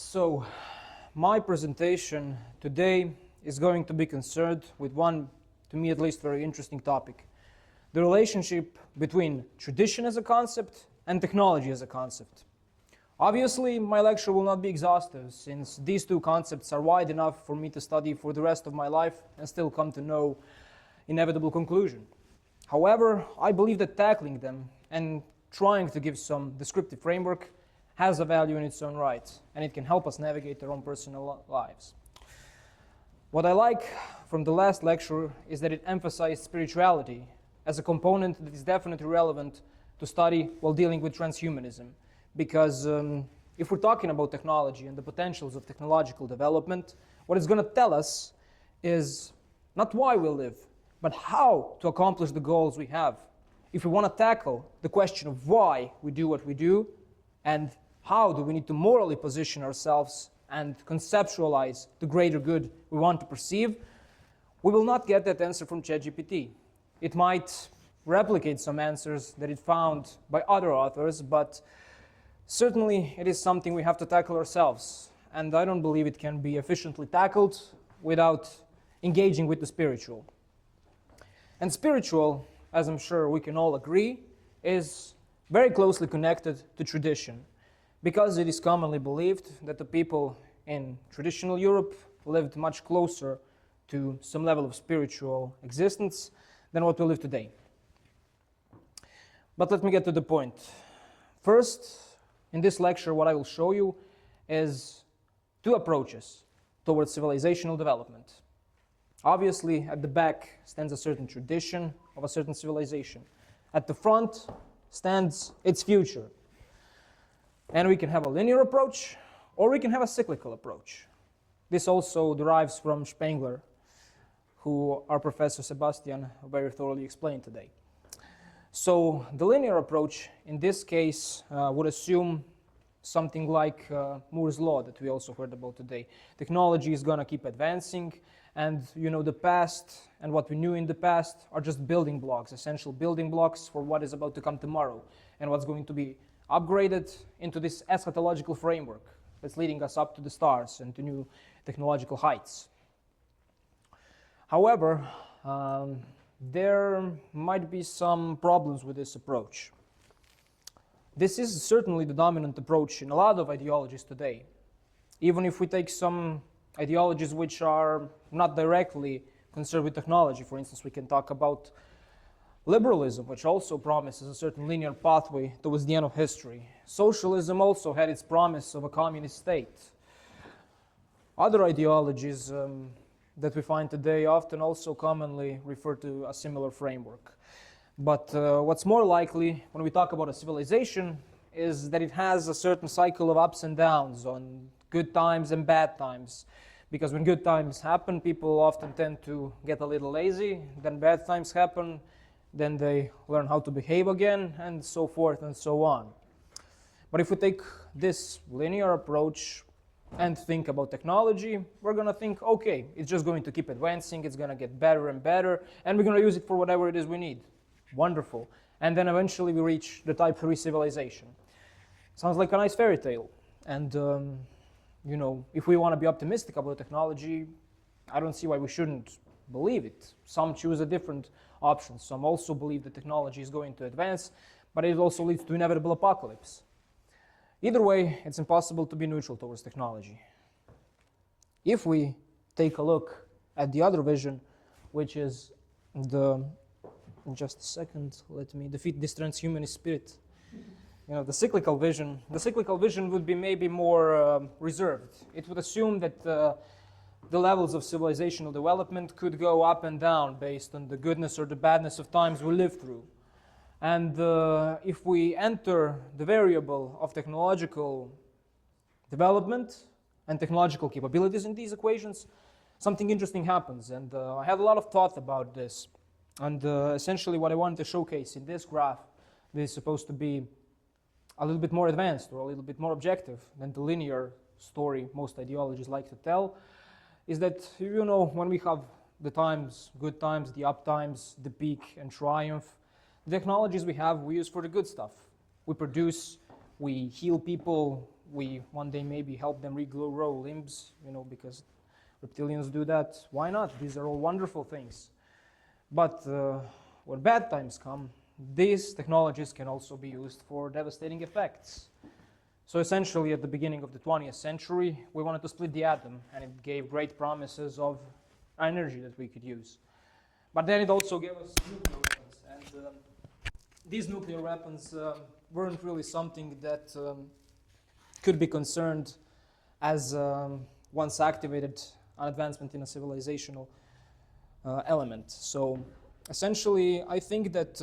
So, my presentation today is going to be concerned with one, to me at least, very interesting topic. The relationship between tradition as a concept and technology as a concept. Obviously, my lecture will not be exhaustive, since these two concepts are wide enough for me to study for the rest of my life and still come to no inevitable conclusion. However, I believe that tackling them and trying to give some descriptive framework has a value in its own right, and it can help us navigate our own personal lives. What I like from the last lecture is that it emphasized spirituality as a component that is definitely relevant to study while dealing with transhumanism. Because if we're talking about technology and the potentials of technological development, what it's going to tell us is not why we live, but how to accomplish the goals we have. If we want to tackle the question of why we do what we do, and how do we need to morally position ourselves and conceptualize the greater good we want to perceive, we will not get that answer from ChatGPT. It might replicate some answers that it found by other authors, but certainly it is something we have to tackle ourselves, and I don't believe it can be efficiently tackled without engaging with the spiritual. And spiritual, as I'm sure we can all agree, is very closely connected to tradition, because it is commonly believed that the people in traditional Europe lived much closer to some level of spiritual existence than what we live today. But let me get to the point. First, in this lecture, what I will show you is two approaches towards civilizational development. Obviously, at the back stands a certain tradition of a certain civilization. At the front stands its future. And we can have a linear approach, or we can have a cyclical approach. This also derives from Spengler, who our Professor Sebastian very thoroughly explained today. So the linear approach in this case would assume something like Moore's law that we also heard about today. Technology is going to keep advancing, and the past and what we knew in the past are just building blocks, essential building blocks for what is about to come tomorrow and what's going to be upgraded into this eschatological framework that's leading us up to the stars and to new technological heights. However, there might be some problems with this approach. This is certainly the dominant approach in a lot of ideologies today. Even if we take some ideologies which are not directly concerned with technology, for instance, we can talk about liberalism, which also promises a certain linear pathway towards the end of history. Socialism also had its promise of a communist state. Other ideologies that we find today often also commonly refer to a similar framework. But what's more likely when we talk about a civilization is that it has a certain cycle of ups and downs on good times and bad times. Because when good times happen, people often tend to get a little lazy. Then bad times happen, then they learn how to behave again, and so forth and so on. But if we take this linear approach and think about technology, we're going to think, okay, it's just going to keep advancing, it's going to get better and better, and we're going to use it for whatever it is we need. Wonderful. And then eventually we reach the Type 3 civilization. Sounds like a nice fairy tale. And, if we want to be optimistic about technology, I don't see why we shouldn't believe it. Some choose a different option. Some also believe that technology is going to advance, but it also leads to inevitable apocalypse. Either way, it's impossible to be neutral towards technology. If we take a look at the other vision, which is just a second, let me defeat this transhumanist spirit. The cyclical vision would be maybe more reserved. It would assume that the levels of civilizational development could go up and down based on the goodness or the badness of times we live through. And if we enter the variable of technological development and technological capabilities in these equations, something interesting happens. And I had a lot of thought about this. And essentially what I wanted to showcase in this graph, this is supposed to be a little bit more advanced or a little bit more objective than the linear story most ideologies like to tell, is that, when we have the times, good times, the up times, the peak and triumph, the technologies we have, we use for the good stuff. We produce, we heal people, we one day maybe help them regrow limbs, because reptilians do that. Why not? These are all wonderful things. But when bad times come, these technologies can also be used for devastating effects. So essentially, at the beginning of the 20th century, we wanted to split the atom, and it gave great promises of energy that we could use. But then it also gave us nuclear weapons, and these nuclear weapons weren't really something that could be concerned as once activated an advancement in a civilizational element. So essentially, I think that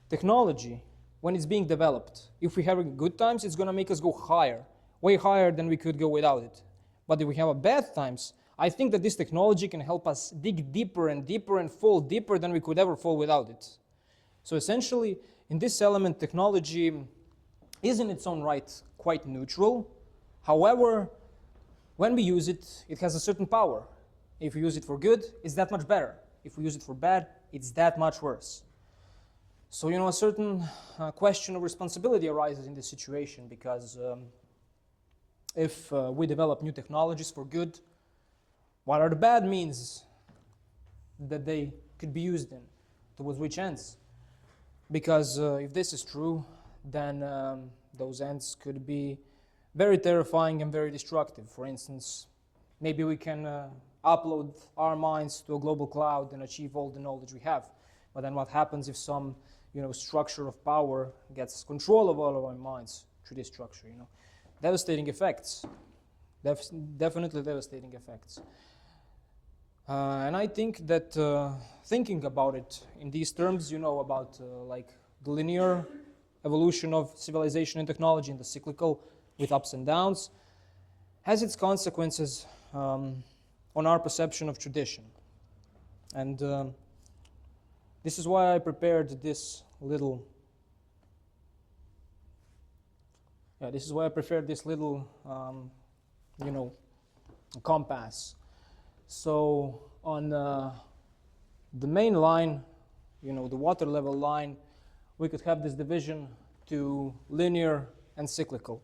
technology, when it's being developed, if we're having good times, it's going to make us go higher, way higher than we could go without it. But if we have a bad times, I think that this technology can help us dig deeper and deeper and fall deeper than we could ever fall without it. So essentially, in this element, technology is in its own right quite neutral. However, when we use it, it has a certain power. If we use it for good, it's that much better. If we use it for bad, it's that much worse. So, a certain question of responsibility arises in this situation, because if we develop new technologies for good, what are the bad means that they could be used in? Towards which ends? Because if this is true, then those ends could be very terrifying and very destructive. For instance, maybe we can upload our minds to a global cloud and achieve all the knowledge we have. But then what happens if some structure of power gets control of all of our minds through this structure? Devastating effects. Definitely devastating effects. And I think that thinking about it in these terms, about like the linear evolution of civilization and technology and the cyclical with ups and downs, has its consequences on our perception of tradition. And this is why I prepared this little compass. So on the main line, the water level line, we could have this division to linear and cyclical.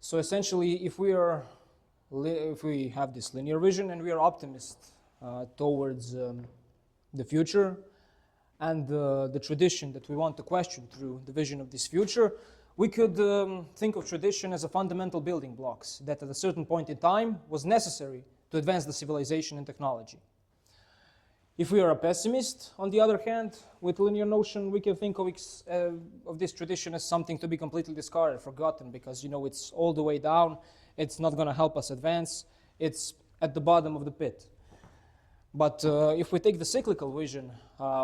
So essentially, if we have this linear vision and we are optimists towards the future and the tradition that we want to question through the vision of this future, we could think of tradition as a fundamental building blocks that at a certain point in time was necessary to advance the civilization and technology. If we are a pessimist, on the other hand, with linear notion, we can think of this tradition as something to be completely discarded, forgotten, because it's all the way down, it's not going to help us advance, it's at the bottom of the pit. But if we take the cyclical vision,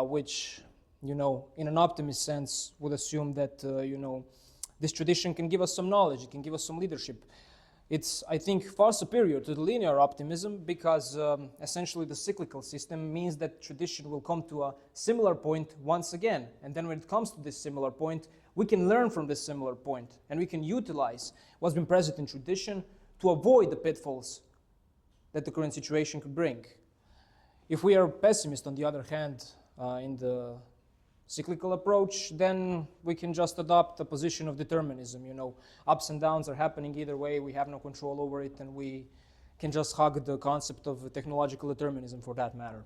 which, in an optimist sense, would assume that, this tradition can give us some knowledge, it can give us some leadership. It's, I think, far superior to the linear optimism, because essentially the cyclical system means that tradition will come to a similar point once again. And then when it comes to this similar point, we can learn from this similar point, and we can utilize what's been present in tradition to avoid the pitfalls that the current situation could bring. If we are pessimist, on the other hand, in the cyclical approach, then we can just adopt a position of determinism. Ups and downs are happening either way, we have no control over it, and we can just hug the concept of technological determinism for that matter.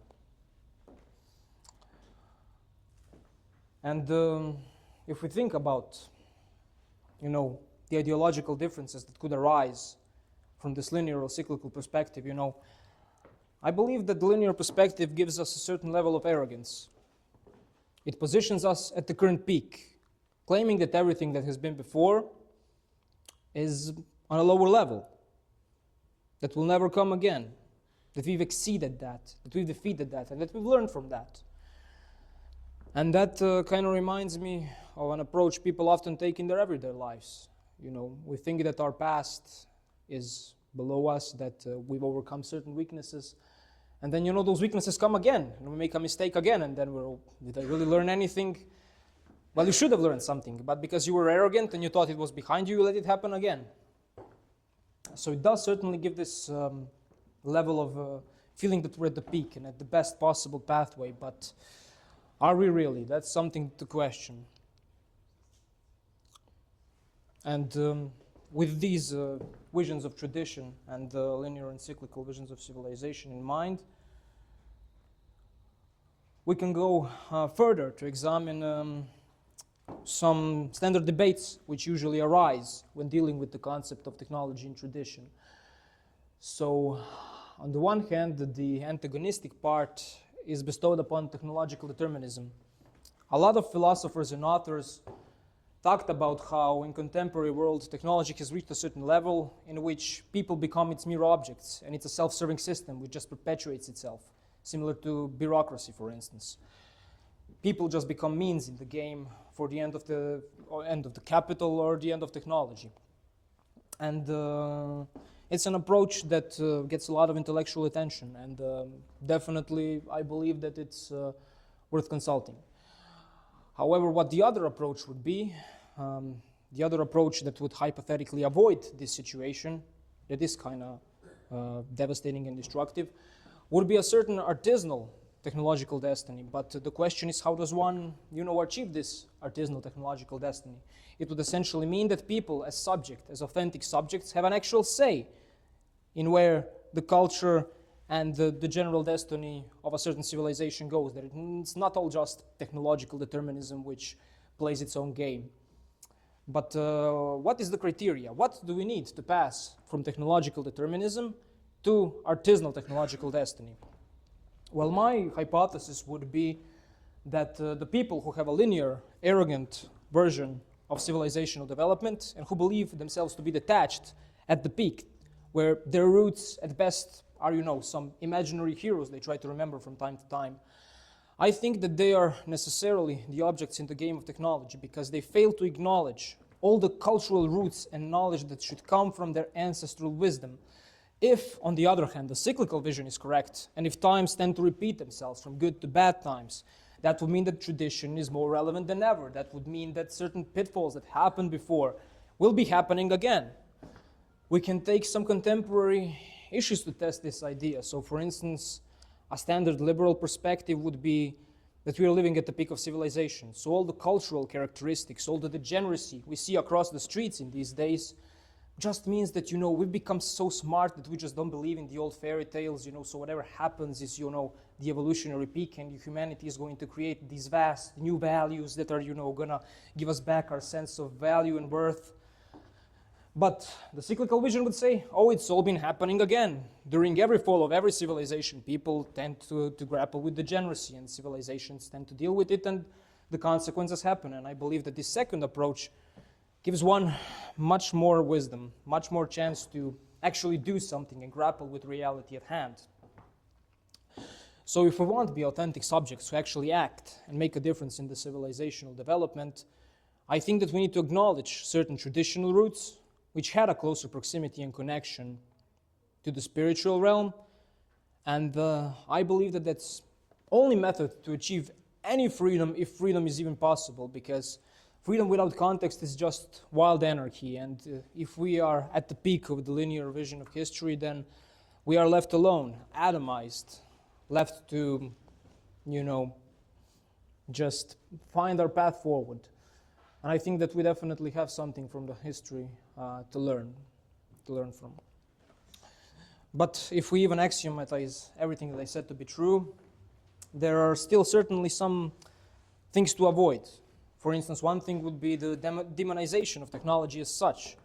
And if we think about, the ideological differences that could arise from this linear or cyclical perspective, I believe that the linear perspective gives us a certain level of arrogance. It positions us at the current peak, claiming that everything that has been before is on a lower level, that will never come again, that we've exceeded that we've defeated that, and that we've learned from that. And that kind of reminds me of an approach people often take in their everyday lives. We think that our past is below us, that we've overcome certain weaknesses, and then, those weaknesses come again, and we make a mistake again, and then did I really learn anything? Well, you should have learned something, but because you were arrogant and you thought it was behind you, you let it happen again. So it does certainly give this level of feeling that we're at the peak and at the best possible pathway, but are we really? That's something to question. And with these visions of tradition and linear and cyclical visions of civilization in mind, we can go further to examine some standard debates which usually arise when dealing with the concept of technology and tradition. So, on the one hand, the antagonistic part is bestowed upon technological determinism. A lot of philosophers and authors talked about how in contemporary world technology has reached a certain level in which people become its mere objects, and it's a self-serving system which just perpetuates itself, similar to bureaucracy, for instance. People just become means in the game for the end of the capital or the end of technology. And it's an approach that gets a lot of intellectual attention, and definitely I believe that it's worth consulting. However, what the other approach would be, the other approach that would hypothetically avoid this situation, that is kind of devastating and destructive, would be a certain artisanal technological destiny. But the question is, how does one, achieve this artisanal technological destiny? It would essentially mean that people as subject, as authentic subjects, have an actual say in where the culture and the general destiny of a certain civilization goes. That it's not all just technological determinism which plays its own game. But what is the criteria? What do we need to pass from technological determinism to artisanal technological destiny? Well, my hypothesis would be that the people who have a linear, arrogant version of civilizational development and who believe themselves to be detached at the peak, where their roots at best are, some imaginary heroes they try to remember from time to time, I think that they are necessarily the objects in the game of technology because they fail to acknowledge all the cultural roots and knowledge that should come from their ancestral wisdom. If, on the other hand, the cyclical vision is correct, and if times tend to repeat themselves from good to bad times, that would mean that tradition is more relevant than ever. That would mean that certain pitfalls that happened before will be happening again. We can take some contemporary issues to test this idea. So, for instance, a standard liberal perspective would be that we are living at the peak of civilization. So all the cultural characteristics, all the degeneracy we see across the streets in these days just means that, we've become so smart that we just don't believe in the old fairy tales, so whatever happens is, the evolutionary peak, and humanity is going to create these vast new values that are, gonna give us back our sense of value and worth. But the cyclical vision would say, it's all been happening again. During every fall of every civilization, people tend to grapple with degeneracy, and civilizations tend to deal with it, and the consequences happen. And I believe that this second approach gives one much more wisdom, much more chance to actually do something and grapple with reality at hand. So if we want to be authentic subjects who actually act and make a difference in the civilizational development, I think that we need to acknowledge certain traditional roots which had a closer proximity and connection to the spiritual realm. And I believe that that's only method to achieve any freedom, if freedom is even possible, because freedom without context is just wild anarchy. And if we are at the peak of the linear vision of history, then we are left alone, atomized, left to, just find our path forward. And I think that we definitely have something from the history to learn from. But if we even axiomatize everything that I said to be true, there are still certainly some things to avoid. For instance, one thing would be the demonization of technology as such.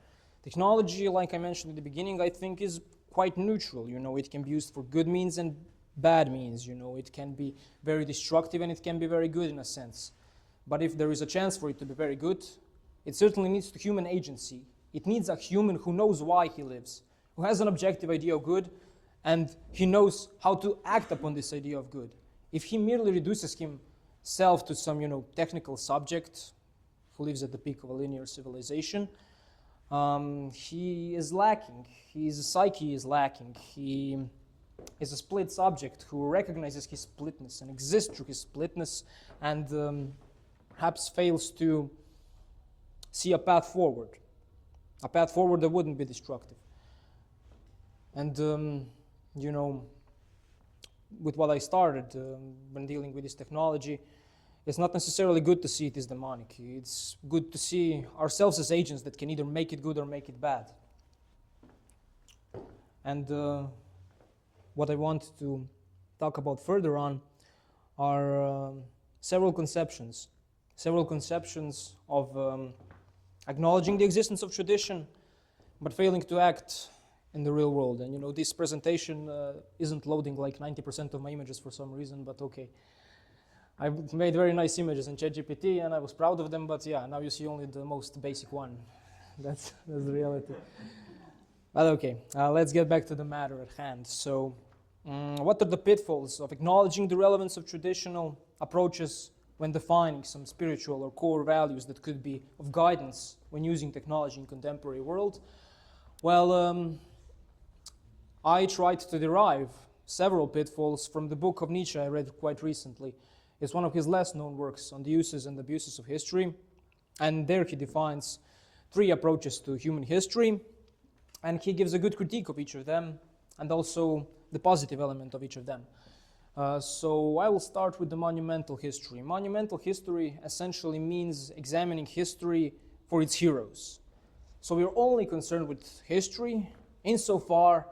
Technology, like I mentioned at the beginning, I think is quite neutral. It can be used for good means and bad means. It can be very destructive and it can be very good in a sense. But if there is a chance for it to be very good, it certainly needs human agency. It needs a human who knows why he lives, who has an objective idea of good, and he knows how to act upon this idea of good. If he merely reduces himself to some, technical subject who lives at the peak of a linear civilization, he is lacking. His psyche is lacking. He is a split subject who recognizes his splitness and exists through his splitness, and perhaps fails to see a path forward that wouldn't be destructive. And, with what I started when dealing with this technology, it's not necessarily good to see it as demonic. It's good to see ourselves as agents that can either make it good or make it bad. And what I want to talk about further on are several conceptions of acknowledging the existence of tradition, but failing to act in the real world. And you know, this presentation isn't loading like 90% of my images for some reason, but okay. I've made very nice images in ChatGPT and I was proud of them, but yeah, now you see only the most basic one. That's the reality. But okay, let's get back to the matter at hand. So, what are the pitfalls of acknowledging the relevance of traditional approaches when defining some spiritual or core values that could be of guidance when using technology in contemporary world? Well, I tried to derive several pitfalls from the book of Nietzsche I read quite recently. It's one of his less known works on the uses and abuses of history, and there he defines 3 approaches to human history, and he gives a good critique of each of them, and also the positive element of each of them. So I will start with the monumental history. Monumental history essentially means examining history for its heroes. So we're only concerned with history insofar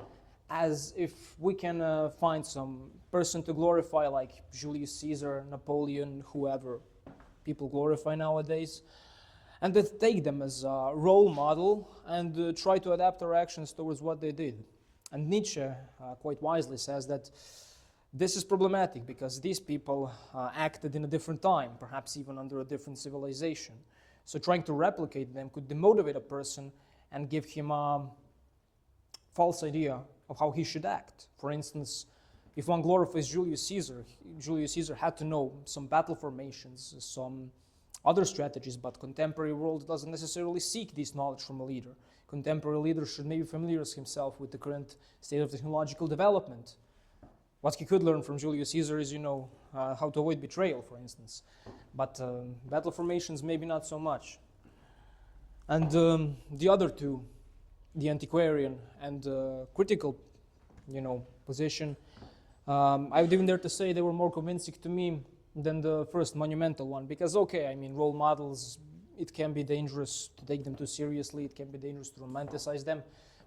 as if we can find some person to glorify, like Julius Caesar, Napoleon, whoever people glorify nowadays, and then take them as a role model and try to adapt our actions towards what they did. And Nietzsche quite wisely says that this is problematic because these people acted in a different time, perhaps even under a different civilization. So trying to replicate them could demotivate a person and give him a false idea of how he should act. For instance, if one glorifies Julius Caesar had to know some battle formations, some other strategies, but contemporary world doesn't necessarily seek this knowledge from a leader. Contemporary leaders should maybe familiarize himself with the current state of technological development. What he could learn from Julius Caesar is, how to avoid betrayal, for instance. But battle formations, maybe not so much. And the other two, the antiquarian and critical, position, I would even dare to say they were more convincing to me than the first monumental one. Because, role models, it can be dangerous to take them too seriously. It can be dangerous to romanticize them.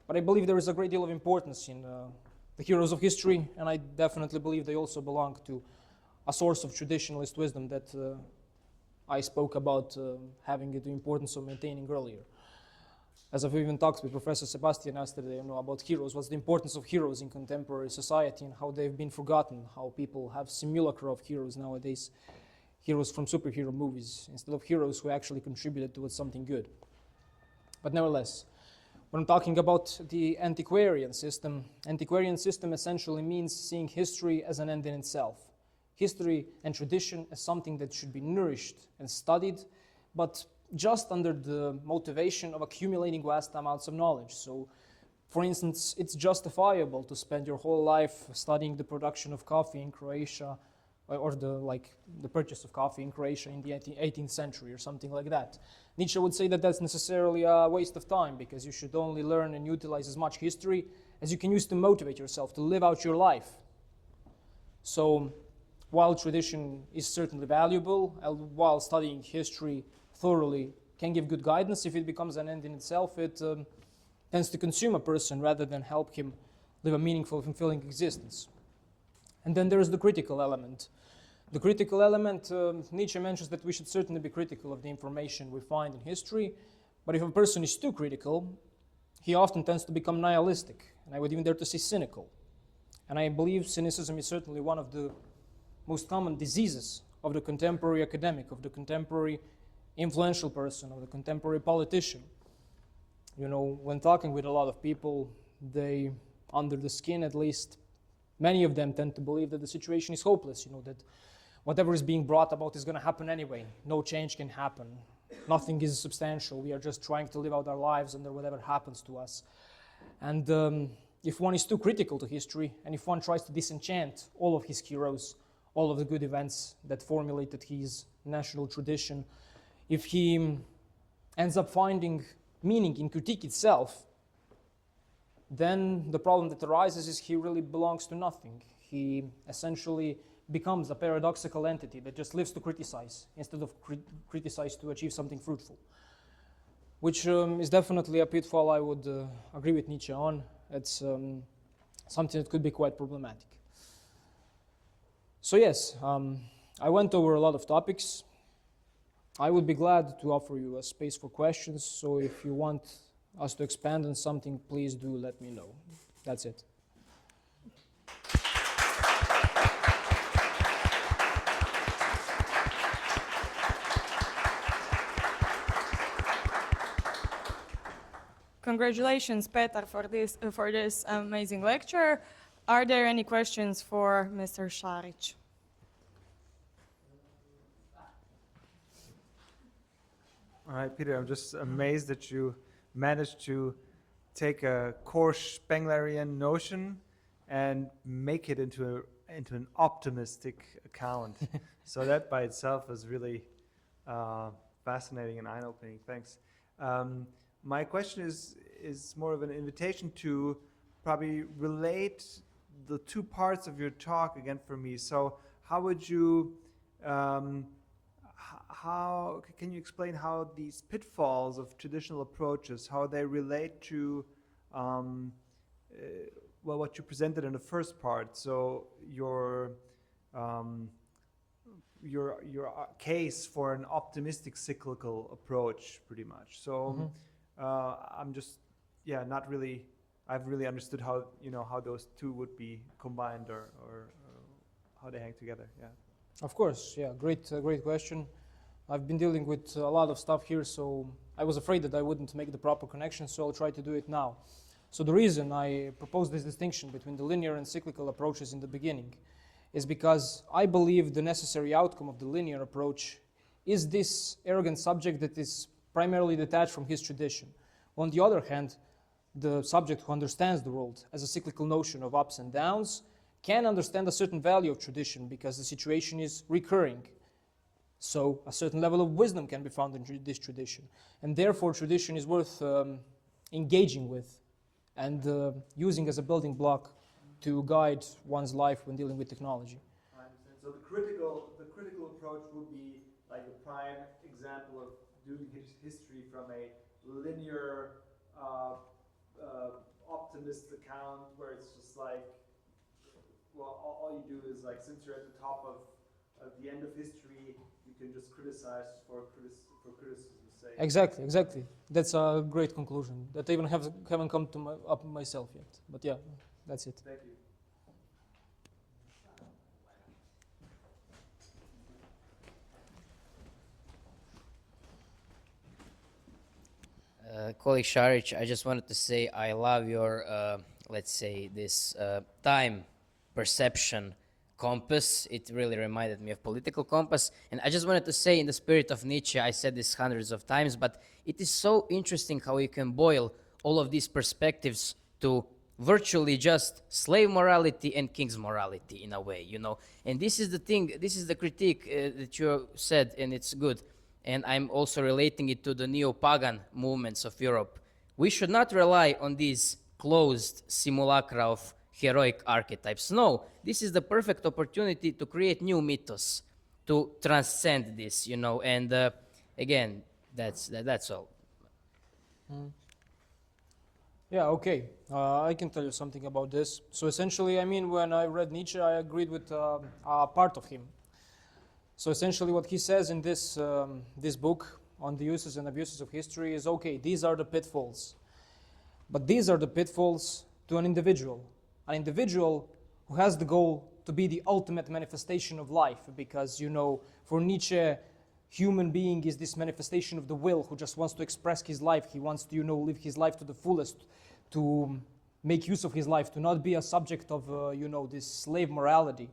But I believe there is a great deal of importance in the heroes of history, and I definitely believe they also belong to a source of traditionalist wisdom that I spoke about having the importance of maintaining earlier. As I've even talked with Professor Sebastian yesterday, about heroes, what's the importance of heroes in contemporary society and how they've been forgotten, how people have simulacra of heroes nowadays, heroes from superhero movies, instead of heroes who actually contributed towards something good. But nevertheless, when I'm talking about the antiquarian system essentially means seeing history as an end in itself. History and tradition as something that should be nourished and studied, but just under the motivation of accumulating vast amounts of knowledge. So, for instance, it's justifiable to spend your whole life studying the production of coffee in Croatia, or the purchase of coffee in Croatia in the 18th century or something like that. Nietzsche would say that that's necessarily a waste of time because you should only learn and utilize as much history as you can use to motivate yourself to live out your life. So while tradition is certainly valuable, while studying history thoroughly can give good guidance, if it becomes an end in itself, it tends to consume a person rather than help him live a meaningful, fulfilling existence. And then there's the critical element. The critical element, Nietzsche mentions that we should certainly be critical of the information we find in history, but if a person is too critical, he often tends to become nihilistic, and I would even dare to say cynical. And I believe cynicism is certainly one of the most common diseases of the contemporary academic, of the contemporary influential person, of the contemporary politician. When talking with a lot of people, they, under the skin at least, many of them tend to believe that the situation is hopeless, that whatever is being brought about is going to happen anyway. No change can happen. Nothing is substantial. We are just trying to live out our lives under whatever happens to us. And if one is too critical to history, and if one tries to disenchant all of his heroes, all of the good events that formulated his national tradition, if he ends up finding meaning in critique itself, then the problem that arises is he really belongs to nothing. He essentially becomes a paradoxical entity that just lives to criticize instead of criticize to achieve something fruitful, which is definitely a pitfall I would agree with Nietzsche on. It's something that could be quite problematic. So yes, I went over a lot of topics. I would be glad to offer you a space for questions, so if you want us to expand on something, please do let me know. That's it. Congratulations, Petar, for this amazing lecture. Are there any questions for Mr. Šarić? All right, Peter, I'm just amazed that you managed to take a core Spenglerian notion and make it into an optimistic account. So that by itself is really fascinating and eye-opening. Thanks. My question is more of an invitation to probably relate the two parts of your talk again for me. So how would you, how can you explain how these pitfalls of traditional approaches, how they relate to, well, what you presented in the first part? So your case for an optimistic cyclical approach, pretty much. So I'm just, not really. I've really understood how how those two would be combined or how they hang together. Yeah. Of course, yeah, great question. I've been dealing with a lot of stuff here, so I was afraid that I wouldn't make the proper connection, so I'll try to do it now. So the reason I proposed this distinction between the linear and cyclical approaches in the beginning is because I believe the necessary outcome of the linear approach is this arrogant subject that is primarily detached from his tradition. On the other hand, the subject who understands the world as a cyclical notion of ups and downs can understand a certain value of tradition because the situation is recurring. So a certain level of wisdom can be found in this tradition. And therefore, tradition is worth engaging with and using as a building block to guide one's life when dealing with technology. I understand. So the critical approach would be like a prime example of doing history from a linear optimist account where it's just like, well, all you do is like, since you're at the top of the end of history, you can just criticize for criticism's sake. Exactly. That's a great conclusion that I even haven't come to up myself yet. But yeah, that's it. Thank you. Colleague Šarić, I just wanted to say I love your, let's say, this time perception compass. It really reminded me of political compass. And I just wanted to say, in the spirit of Nietzsche, I said this hundreds of times, but it is so interesting how you can boil all of these perspectives to virtually just slave morality and king's morality in a way, And this is the thing, this is the critique that you said, and it's good. And I'm also relating it to the neo-pagan movements of Europe. We should not rely on these closed simulacra of heroic archetypes. No, this is the perfect opportunity to create new mythos, to transcend this, And again, that's all. Yeah, okay. I can tell you something about this. So essentially, when I read Nietzsche, I agreed with a part of him. So essentially what he says in this book on the uses and abuses of history is, okay, these are the pitfalls. But these are the pitfalls to an individual who has the goal to be the ultimate manifestation of life. Because, for Nietzsche, human being is this manifestation of the will who just wants to express his life. He wants to, live his life to the fullest, to make use of his life, to not be a subject of, this slave morality.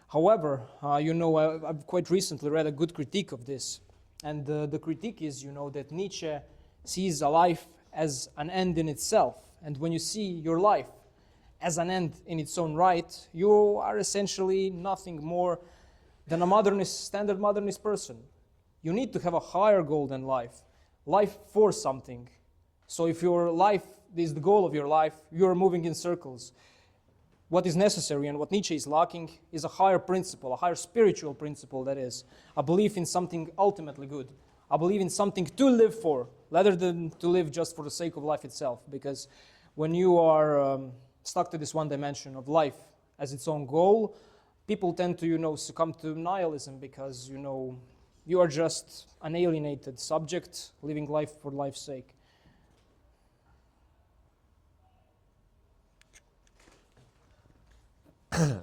However, I've quite recently read a good critique of this. And the critique is, that Nietzsche sees a life as an end in itself. And when you see your life as an end in its own right, you are essentially nothing more than a standard modernist person. You need to have a higher goal than life for something. So if your life is the goal of your life, you're moving in circles. what is necessary and what Nietzsche is lacking is a higher principle, a higher spiritual principle, that is, a belief in something ultimately good. I believe in something to live for, rather than to live just for the sake of life itself. Because when you are stuck to this one dimension of life as its own goal, people tend to, succumb to nihilism because, you are just an alienated subject living life for life's sake.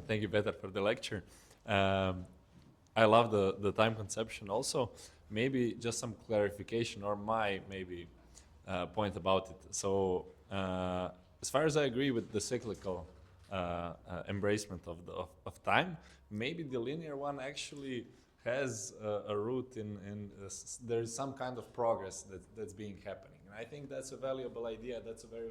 Thank you, Petar, for the lecture. I love the time conception also. Maybe just some clarification or my maybe point about it. So as far as I agree with the cyclical embracement of time, maybe the linear one actually has a root in there is some kind of progress that's being happening. And I think that's a valuable idea. That's a very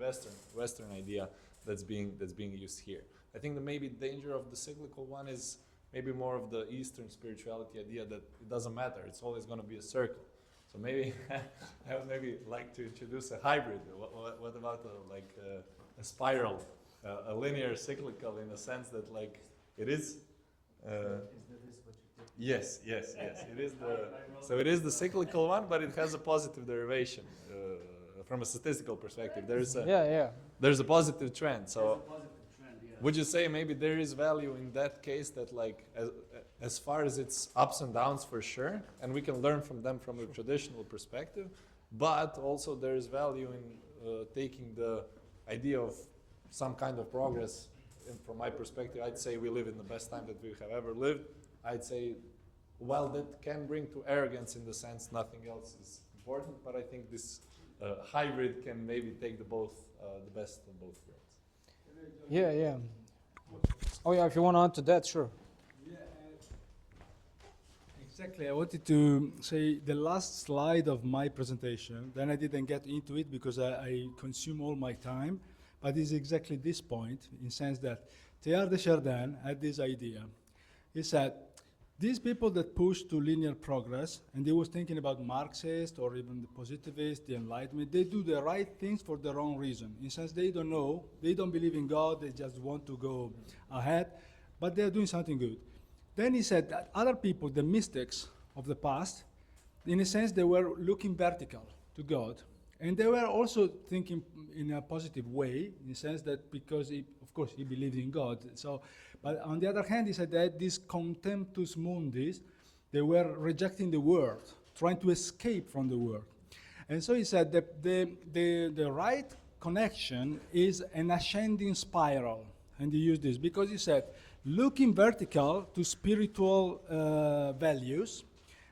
Western idea that's being used here. I think that maybe the danger of the cyclical one is maybe more of the Eastern spirituality idea that it doesn't matter, it's always going to be a circle. So maybe I would maybe like to introduce a hybrid. What about a spiral, a linear cyclical, in a sense that like it is. Yes. It is so it is the cyclical one, but it has a positive derivation from a statistical perspective. There's a positive trend. So. Would you say maybe there is value in that case that like as far as its ups and downs for sure, and we can learn from them from a traditional perspective, but also there is value in taking the idea of some kind of progress. And from my perspective, I'd say we live in the best time that we have ever lived. I'd say, while that can bring to arrogance in the sense nothing else is important, but I think this hybrid can maybe take the best of both worlds. Yeah. Oh yeah, if you want to add to that, sure. Yeah, exactly. I wanted to say the last slide of my presentation, then I didn't get into it because I consume all my time, but it's exactly this point, in the sense that Teilhard de Chardin had this idea. He said, these people that push to linear progress, and they was thinking about Marxists or even the positivists, the Enlightenment, they do the right things for the wrong reason. In a sense, they don't know, they don't believe in God, they just want to go ahead, but they're doing something good. Then he said that other people, the mystics of the past, in a sense, they were looking vertical to God. And they were also thinking in a positive way, in the sense that because, of course, he believed in God. But on the other hand, he said that these contemptus mundis, they were rejecting the world, trying to escape from the world. And so he said that the right connection is an ascending spiral. And he used this because he said, looking vertical to spiritual values,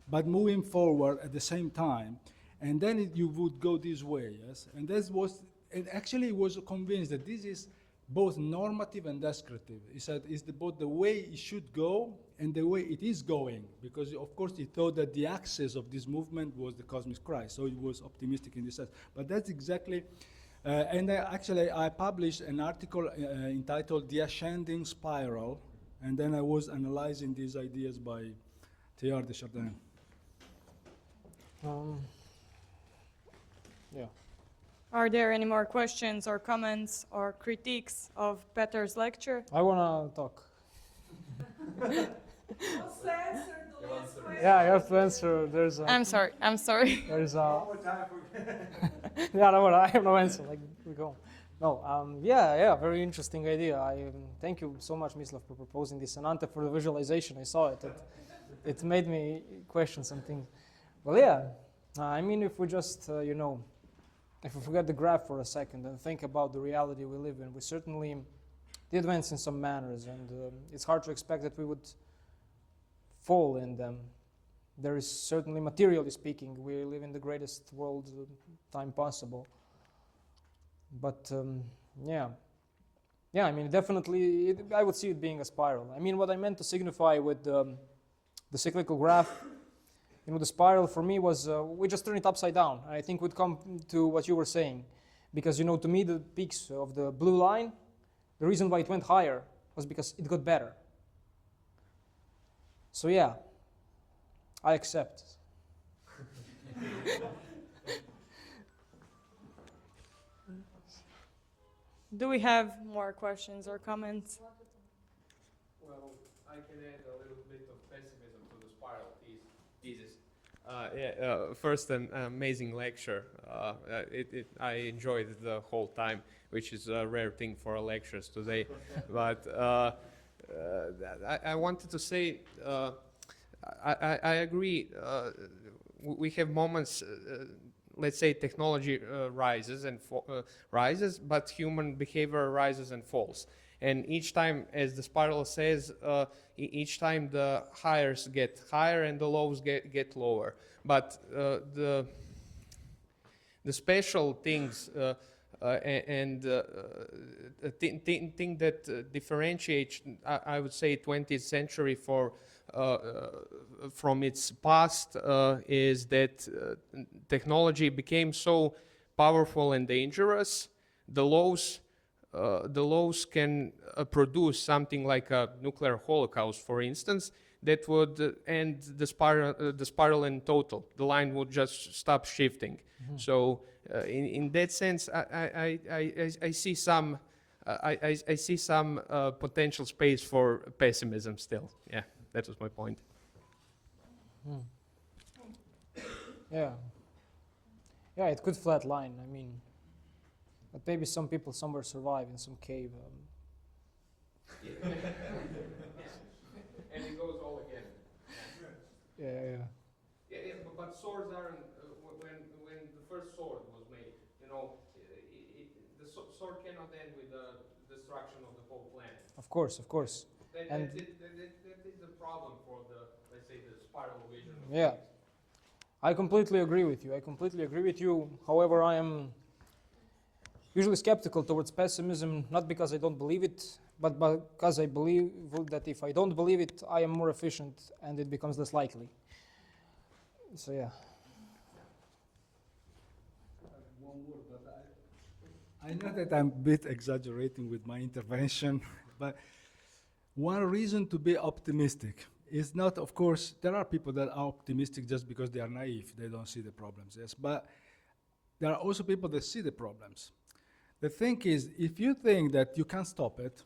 but moving forward at the same time. And then you would go this way, yes? And actually he was convinced that this is both normative and descriptive. He said it's both the way it should go and the way it is going, because of course he thought that the axis of this movement was the cosmic Christ, so he was optimistic in this sense. But that's exactly, I published an article entitled The Ascending Spiral, and then I was analyzing these ideas by Teilhard de Chardin. Yeah. Are there any more questions or comments or critiques of Petar's lecture? I want to talk. Yeah, I have to answer. I'm sorry. There's a. Yeah, no, I have no answer. Like we go. No, yeah, very interesting idea. I thank you so much, Mislav, for proposing this, and Ante for the visualization. I saw it. It made me question some things. Well, yeah. I mean, if we just, if we forget the graph for a second and think about the reality we live in, we certainly did advance in some manners, and it's hard to expect that we would fall in them. There is certainly, materially speaking, we live in the greatest world time possible. But yeah, I mean, definitely, I would see it being a spiral. I mean, what I meant to signify with the cyclical graph, the spiral for me was, we just turn it upside down. I think we'd come to what you were saying. Because, to me, the peaks of the blue line, the reason why it went higher was because it got better. So yeah, I accept. Do we have more questions or comments? Well, I can add a little bit of pessimism to the spiral thesis. First, an amazing lecture. I enjoyed it the whole time, which is a rare thing for our lectures today. But I wanted to say, I agree. We have moments. Let's say technology rises and rises, but human behavior rises and falls. And each time, as the spiral says, each time the highs get higher and the lows get lower. But the special things and thing that differentiates, I would say, 20th century from its past is that technology became so powerful and dangerous. The lows can produce something like a nuclear holocaust, for instance, that would end the spiral in total. The line would just stop shifting. Mm-hmm. So, in that sense, I see some potential space for pessimism still. Yeah, that was my point. Yeah, it could flatline. I mean, but maybe some people somewhere survive in some cave. And it goes all again. Yeah. But swords aren't. When the first sword was made, the sword cannot end with the destruction of the whole planet. Of course. That is the problem for let's say, the spiral vision. Yeah, I completely agree with you. However, I am usually skeptical towards pessimism, not because I don't believe it, but because I believe that if I don't believe it, I am more efficient and it becomes less likely. So yeah. One word, but I know that I'm a bit exaggerating with my intervention, but one reason to be optimistic is not, of course, there are people that are optimistic just because they are naive, they don't see the problems, yes, but there are also people that see the problems. The thing is, if you think that you can't stop it,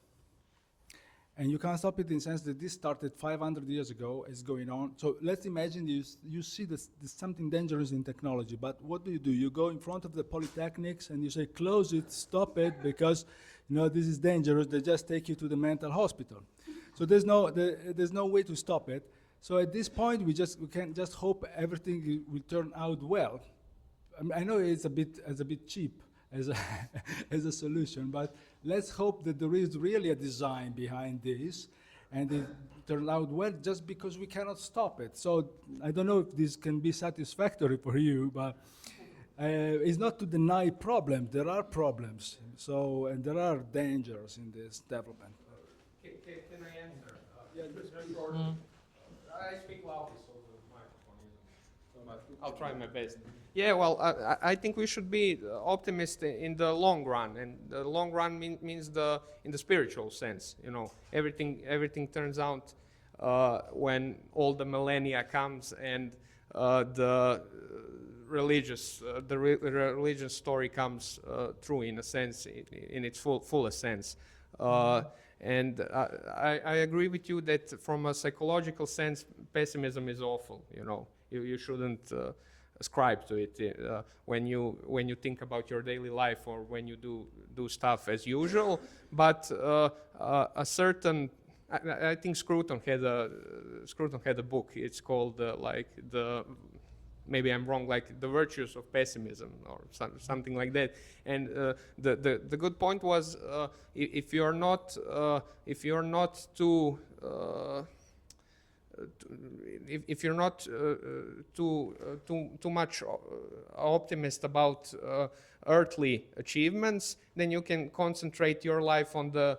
and you can't stop it in the sense that this started 500 years ago, it's going on. So let's imagine you see this something dangerous in technology, but what do? You go in front of the polytechnics and you say, close it, stop it, because this is dangerous. They just take you to the mental hospital. So there's no way to stop it. So at this point, we can just hope everything will turn out well. I know it's a bit cheap as a solution, but let's hope that there is really a design behind this, and it turned out well just because we cannot stop it. So I don't know if this can be satisfactory for you, but it's not to deny problems. There are problems, and there are dangers in this development. Can I answer? Yeah, I speak loudly, so the microphone isn't. But I'll try my best. Yeah, well, I think we should be optimistic in the long run, and the long run means in the spiritual sense. Everything turns out when all the millennia comes and the religious story comes true in a sense, in its fullest sense. And I agree with you that from a psychological sense, pessimism is awful. You shouldn't ascribe to it when you think about your daily life or when you do stuff as usual. But a certain, I think Scruton had a book. It's called maybe I'm wrong, like The Virtues of Pessimism or something like that. And the good point was if you're not too much optimist about earthly achievements, then you can concentrate your life on the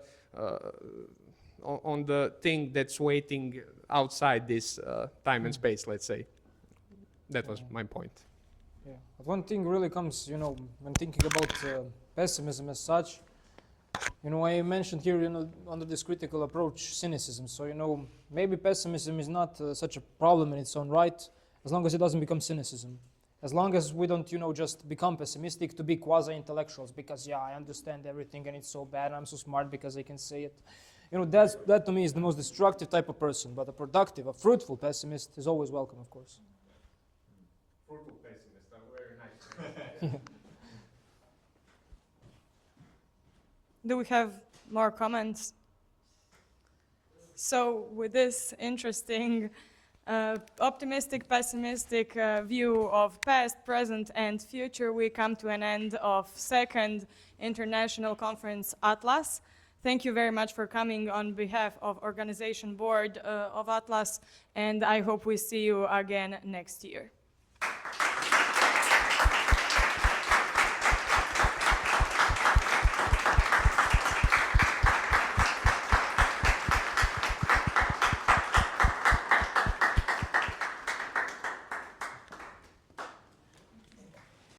thing that's waiting outside this time and space, let's say. That was my point. Yeah, but one thing really comes, when thinking about pessimism as such, I mentioned here, under this critical approach, cynicism. So, maybe pessimism is not such a problem in its own right, as long as it doesn't become cynicism. As long as we don't, just become pessimistic to be quasi-intellectuals because, yeah, I understand everything and it's so bad and I'm so smart because I can say it. That to me is the most destructive type of person, but a productive, a fruitful pessimist is always welcome, of course. Fruitful pessimist, very nice. Do we have more comments? So with this interesting, optimistic, pessimistic view of past, present, and future, we come to an end of second International Conference Atlas. Thank you very much for coming on behalf of Organization Board of Atlas, and I hope we see you again next year.